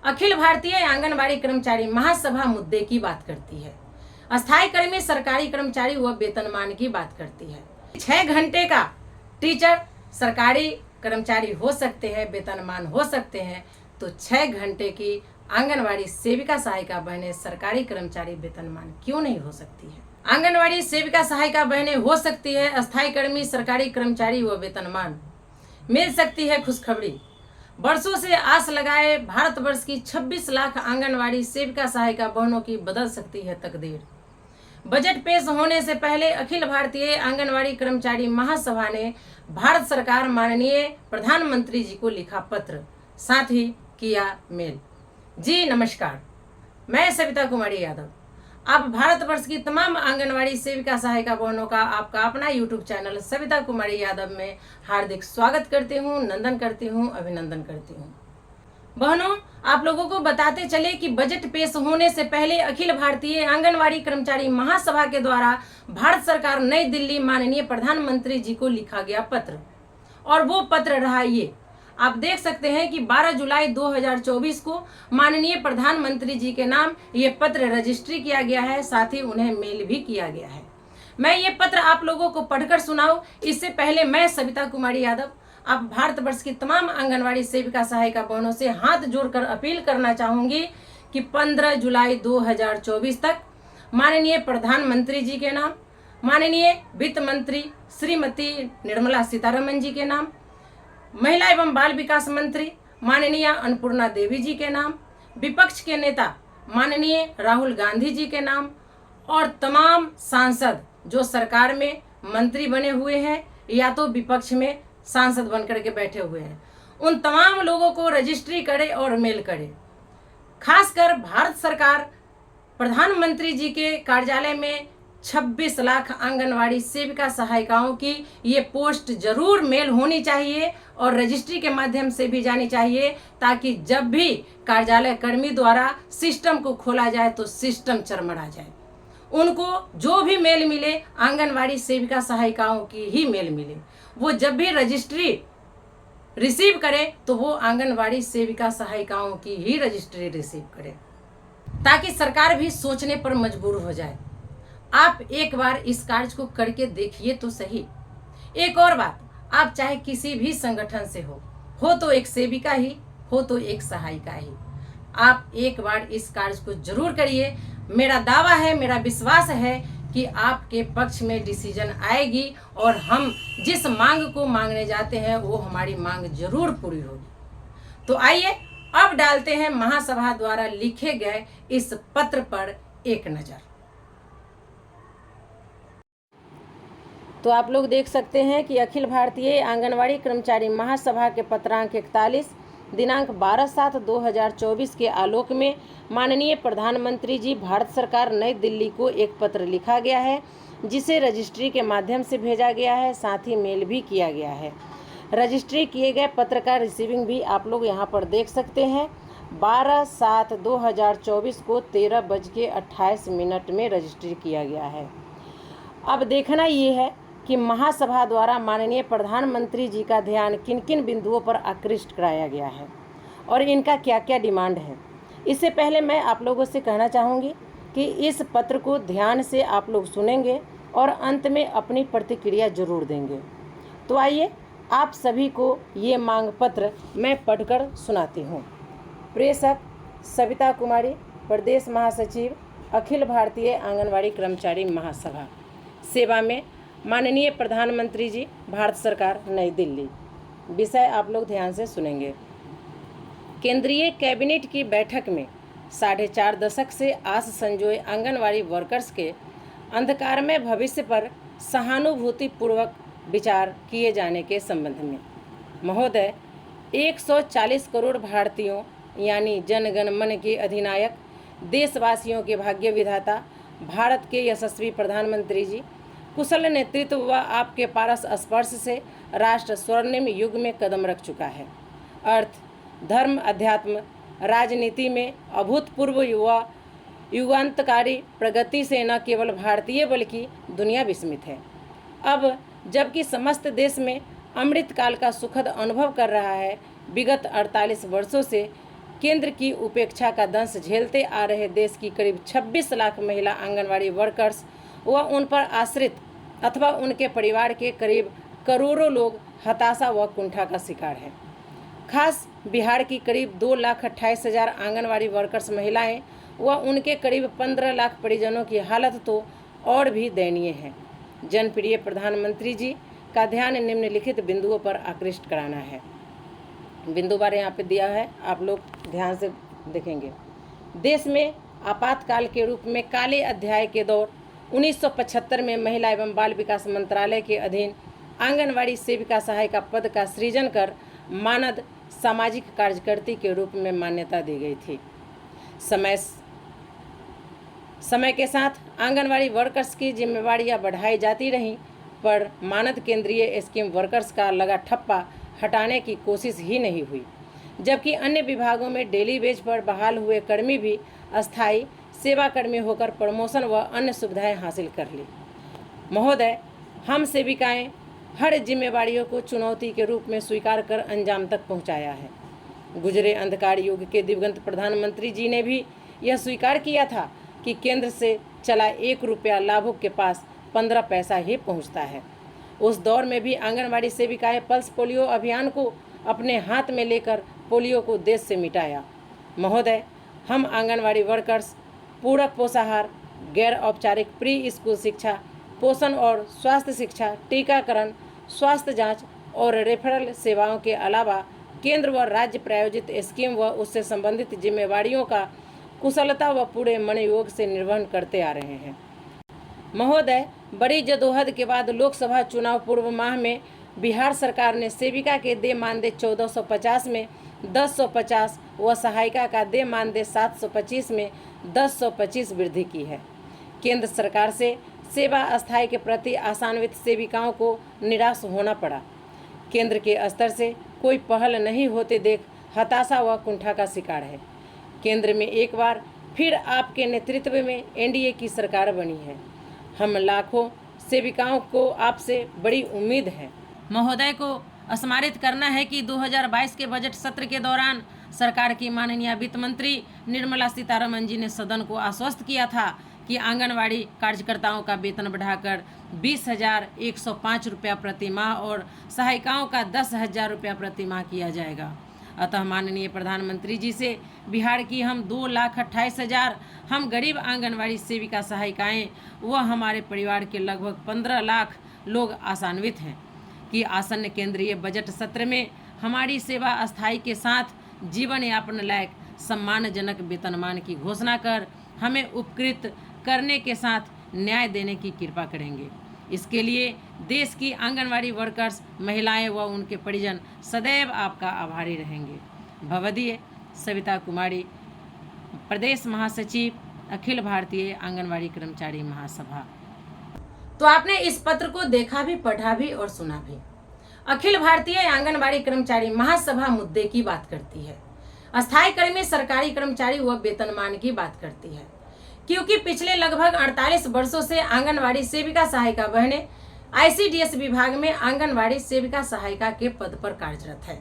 अखिल भारतीय आंगनबाड़ी कर्मचारी महासभा मुद्दे की बात करती है। अस्थायी कर्मी, सरकारी कर्मचारी व वेतनमान की बात करती है। 6 घंटे का टीचर सरकारी कर्मचारी हो सकते हैं, वेतनमान हो सकते हैं, तो 6 घंटे की आंगनवाड़ी सेविका सहायिका बहनें सरकारी कर्मचारी वेतनमान क्यों नहीं हो सकती है? आंगनवाड़ी सेविका सहायिका बहनें हो सकती है अस्थायी कर्मी, सरकारी कर्मचारी व वेतनमान। मिल सकती है खुशखबरी। वर्षों से आस लगाए भारतवर्ष की 26 लाख आंगनवाड़ी सेविका सहायिका बहनों की बदल सकती है तकदीर। बजट पेश होने से पहले अखिल भारतीय आंगनवाड़ी कर्मचारी महासभा ने भारत सरकार माननीय प्रधानमंत्री जी को लिखा पत्र, साथ ही किया मेल। जी नमस्कार, मैं सविता कुमारी यादव। आप भारतवर्ष की तमाम आंगनवाड़ी सेविका सहायिका बहनों का आपका अपना यूट्यूब चैनल सविता कुमारी यादव में हार्दिक स्वागत करती हूँ, नंदन करती हूँ, अभिनंदन करती हूँ। बहनों, आप लोगों को बताते चले कि बजट पेश होने से पहले अखिल भारतीय आंगनवाड़ी कर्मचारी महासभा के द्वारा भारत सरकार नई दिल्ली माननीय प्रधानमंत्री जी को लिखा गया पत्र, और वो पत्र रहा ये। आप देख सकते हैं कि 12 जुलाई 2024 को माननीय प्रधानमंत्री जी के नाम ये पत्र रजिस्ट्री किया गया है, साथ ही उन्हें मेल भी किया गया है। मैं ये पत्र आप लोगों को पढ़कर सुनाऊं इससे पहले मैं सविता कुमारी यादव आप भारतवर्ष की तमाम आंगनवाड़ी सेविका सहायिका बहनों से हाथ जोड़कर अपील करना चाहूंगी कि 15 जुलाई 2024 तक माननीय प्रधानमंत्री जी के नाम, माननीय वित्त मंत्री श्रीमती निर्मला सीतारमन जी के नाम, महिला एवं बाल विकास मंत्री माननीय अन्नपूर्णा देवी जी के नाम, विपक्ष के नेता माननीय राहुल गांधी जी के नाम, और तमाम सांसद जो सरकार में मंत्री बने हुए हैं या तो विपक्ष में सांसद बनकर के बैठे हुए हैं, उन तमाम लोगों को रजिस्ट्री करे और मेल करे। खासकर भारत सरकार प्रधानमंत्री जी के कार्यालय में 26 लाख आंगनवाड़ी सेविका सहायिकाओं की ये पोस्ट जरूर मेल होनी चाहिए और रजिस्ट्री के माध्यम से भी जानी चाहिए, ताकि जब भी कार्यालय कर्मी द्वारा सिस्टम को खोला जाए तो सिस्टम चरमरा जाए। उनको जो भी मेल मिले आंगनवाड़ी सेविका सहायिकाओं की ही मेल मिले। वो जब भी रजिस्ट्री रिसीव करे तो वो आंगनवाड़ी सेविका सहायिकाओं की ही रजिस्ट्री रिसीव करे, ताकि सरकार भी सोचने पर मजबूर हो जाए। आप एक बार इस कार्य को करके देखिए तो सही। एक और बात, आप चाहे किसी भी संगठन से हो तो एक सेविका ही, हो तो एक सहायिका ही, आप एक बार इस कार्य को जरूर करिए। मेरा दावा है, मेरा विश्वास है कि आपके पक्ष में डिसीजन आएगी और हम जिस मांग को मांगने जाते हैं वो हमारी मांग जरूर पूरी होगी। तो आइए अब डालते हैं महासभा द्वारा लिखे गए इस पत्र पर एक नज़र। तो आप लोग देख सकते हैं कि अखिल भारतीय आंगनवाड़ी कर्मचारी महासभा के पत्रांक 41 दिनांक 12/7/2024 के आलोक में माननीय प्रधानमंत्री जी भारत सरकार नई दिल्ली को एक पत्र लिखा गया है, जिसे रजिस्ट्री के माध्यम से भेजा गया है, साथ ही मेल भी किया गया है। रजिस्ट्री किए गए पत्र का रिसीविंग भी आप लोग यहाँ पर देख सकते हैं। 12/7/2024 को 13:28 में रजिस्ट्री किया गया है। अब देखना ये है कि महासभा द्वारा माननीय प्रधानमंत्री जी का ध्यान किन किन बिंदुओं पर आकृष्ट कराया गया है और इनका क्या क्या डिमांड है। इससे पहले मैं आप लोगों से कहना चाहूँगी कि इस पत्र को ध्यान से आप लोग सुनेंगे और अंत में अपनी प्रतिक्रिया जरूर देंगे। तो आइए आप सभी को ये मांग पत्र मैं पढ़कर सुनाती हूँ। प्रेषक सविता कुमारी, प्रदेश महासचिव, अखिल भारतीय आंगनवाड़ी कर्मचारी महासभा, सेवा में माननीय प्रधानमंत्री जी भारत सरकार नई दिल्ली। विषय आप लोग ध्यान से सुनेंगे। केंद्रीय कैबिनेट की बैठक में 4.5 दशक से आस संजोए आंगनवाड़ी वर्कर्स के अंधकारमय भविष्य पर सहानुभूतिपूर्वक विचार किए जाने के संबंध में महोदय 140 करोड़ भारतीयों यानी जनगण मन के अधिनायक, देशवासियों के भाग्य विधाता, भारत के यशस्वी प्रधानमंत्री जी, कुशल नेतृत्व व आपके पारस स्पर्श से राष्ट्र स्वर्णिम युग में कदम रख चुका है। अर्थ, धर्म, अध्यात्म, राजनीति में अभूतपूर्व युगांतकारी प्रगति से न केवल भारतीय बल्कि दुनिया विस्मित है। अब जबकि समस्त देश में अमृत काल का सुखद अनुभव कर रहा है, विगत 48 वर्षों से केंद्र की उपेक्षा का दंश झेलते आ रहे देश की करीब 26 लाख महिला आंगनवाड़ी वर्कर्स व उन पर आश्रित अथवा उनके परिवार के करीब करोड़ों लोग हताशा व कुंठा का शिकार हैं। खास बिहार की करीब 2,28,000 आंगनवाड़ी वर्कर्स महिलाएं व उनके करीब 15 लाख परिजनों की हालत तो और भी दयनीय है। जनप्रिय प्रधानमंत्री जी का ध्यान निम्नलिखित बिंदुओं पर आकृष्ट कराना है। बिंदुवार यहाँ पे दिया है, आप लोग ध्यान से देखेंगे। देश में आपातकाल के रूप में काले अध्याय के दौर 1975 में महिला एवं बाल विकास मंत्रालय के अधीन आंगनवाड़ी सेविका सहायिका पद का सृजन कर मानद सामाजिक कार्यकर्ती के रूप में मान्यता दी गई थी। समय के साथ आंगनवाड़ी वर्कर्स की जिम्मेवारियां बढ़ाई जाती रहीं, पर मानद केंद्रीय स्कीम वर्कर्स का लगा ठप्पा हटाने की कोशिश ही नहीं हुई, जबकि अन्य विभागों में डेली वेज पर बहाल हुए कर्मी भी अस्थायी सेवा कर्मी होकर प्रमोशन व अन्य सुविधाएं हासिल कर ली। महोदय, हम सेविकाएं हर जिम्मेवारियों को चुनौती के रूप में स्वीकार कर अंजाम तक पहुंचाया है। गुजरे अंधकार युग के दिवंगत प्रधानमंत्री जी ने भी यह स्वीकार किया था कि केंद्र से चला 1 रुपया लाभुक के पास 15 पैसा ही पहुंचता है। उस दौर में भी आंगनवाड़ी सेविकाएं पल्स पोलियो अभियान को अपने हाथ में लेकर पोलियो को देश से मिटाया। महोदय, हम आंगनवाड़ी वर्कर्स पूरक पोषाहार, गैर औपचारिक प्री स्कूल शिक्षा, पोषण और स्वास्थ्य शिक्षा, टीकाकरण, स्वास्थ्य जांच और रेफरल सेवाओं के अलावा केंद्र व राज्य प्रायोजित स्कीम व उससे संबंधित जिम्मेवारियों का कुशलता व पूरे मनोयोग से निर्वहन करते आ रहे हैं। महोदय, बड़ी जदोजहद के बाद लोकसभा चुनाव पूर्व माह में बिहार सरकार ने सेविका के देय मानदेय 1450 में 1050 व सहायिका का देय मानदेय 725 में 1025 वृद्धि की है। केंद्र सरकार से सेवा अस्थायी के प्रति आशान्वित सेविकाओं को निराश होना पड़ा। केंद्र के स्तर से कोई पहल नहीं होते देख हताशा व कुंठा का शिकार है। केंद्र में एक बार फिर आपके नेतृत्व में एनडीए की सरकार बनी है। हम लाखों सेविकाओं को आपसे बड़ी उम्मीद है। महोदय को स्मरित करना है कि 2022 के बजट सत्र के दौरान सरकार की माननीय वित्त मंत्री निर्मला सीतारमण जी ने सदन को आश्वस्त किया था कि आंगनवाड़ी कार्यकर्ताओं का वेतन बढ़ाकर 20,105 रुपया प्रति माह और सहायिकाओं का 10,000 रुपया प्रति माह किया जाएगा। अतः माननीय प्रधानमंत्री जी से बिहार की हम 2,28,000 हम गरीब आंगनवाड़ी सेविका सहायिकाएं व हमारे परिवार के लगभग 15 लाख लोग आशान्वित हैं कि आसन्न केंद्रीय बजट सत्र में हमारी सेवा अस्थायी के साथ जीवन यापन लायक सम्मानजनक वेतनमान की घोषणा कर हमें उपकृत करने के साथ न्याय देने की कृपा करेंगे। इसके लिए देश की आंगनवाड़ी वर्कर्स, महिलाएं व उनके परिजन सदैव आपका आभारी रहेंगे। भवदीय सविता कुमारी, प्रदेश महासचिव, अखिल भारतीय आंगनवाड़ी कर्मचारी महासभा। तो आपने इस पत्र को देखा भी, पढ़ा भी और सुना भी। अखिल भारतीय आंगनवाड़ी कर्मचारी महासभा मुद्दे की बात करती है। अस्थायी कर्मी, सरकारी कर्मचारी व वेतनमान की बात करती है, क्योंकि पिछले लगभग 48 वर्षों से आंगनवाड़ी सेविका सहायिका बहनें आईसीडीएस विभाग में आंगनवाड़ी सेविका सहायिका के पद पर कार्यरत है।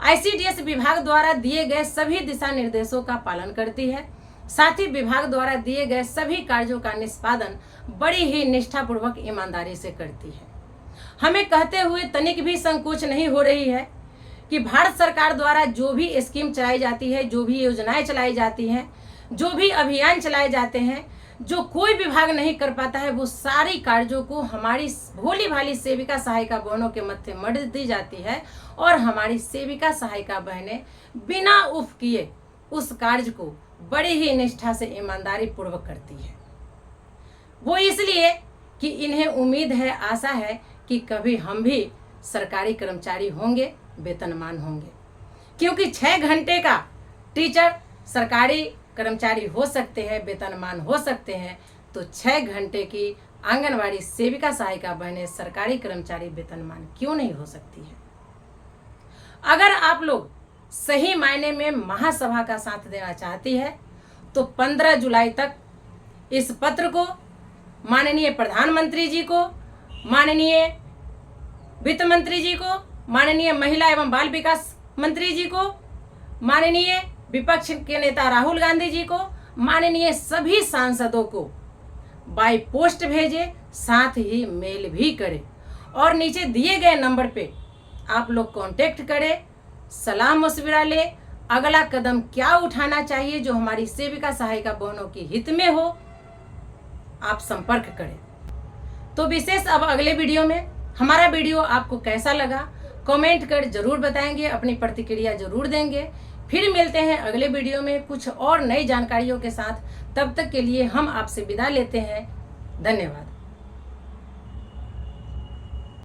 आईसीडीएस विभाग द्वारा दिए गए सभी दिशा निर्देशों का पालन करती है, साथ ही विभाग द्वारा दिए गए सभी कार्यों का निष्पादन बड़ी ही निष्ठापूर्वक ईमानदारी से करती है। हमें कहते हुए तनिक भी संकोच नहीं हो रही है कि भारत सरकार द्वारा जो भी स्कीम चलाई जाती है, जो भी योजनाएं चलाई जाती हैं, जो भी अभियान चलाए जाते हैं, जो कोई विभाग नहीं कर पाता है, वो सारी कार्यों को हमारी भोली भाली सेविका सहायिका बहनों के मत्थे मढ़ दी जाती है और हमारी सेविका सहायिका बहनें बिना उफ किए उस कार्य को बड़ी ही निष्ठा से ईमानदारी पूर्वक करती है। वो इसलिए कि इन्हें उम्मीद है, आशा है कि कभी हम भी सरकारी कर्मचारी होंगे, वेतनमान होंगे। क्योंकि 6 घंटे का टीचर सरकारी कर्मचारी हो सकते हैं, वेतनमान हो सकते हैं, तो 6 घंटे की आंगनवाड़ी सेविका सहायिका बहनें सरकारी कर्मचारी वेतनमान क्यों नहीं हो सकती है। अगर आप लोग सही मायने में महासभा का साथ देना चाहती है तो 15 जुलाई तक इस पत्र को माननीय प्रधानमंत्री जी को, माननीय वित्त मंत्री जी को, माननीय महिला एवं बाल विकास मंत्री जी को, माननीय विपक्ष के नेता राहुल गांधी जी को, माननीय सभी सांसदों को बाय पोस्ट भेजे, साथ ही मेल भी करें और नीचे दिए गए नंबर पे आप लोग कांटेक्ट करें, सलाह मशविरा लें, अगला कदम क्या उठाना चाहिए जो हमारी सेविका सहायिका बहनों के हित में हो, आप संपर्क करें। तो विशेष अब अगले वीडियो में हमारा वीडियो आपको कैसा लगा कमेंट कर जरूर बताएंगे, अपनी प्रतिक्रिया जरूर देंगे। फिर मिलते हैं अगले वीडियो में कुछ और नई जानकारियों के साथ। तब तक के लिए हम आपसे विदा लेते हैं। धन्यवाद।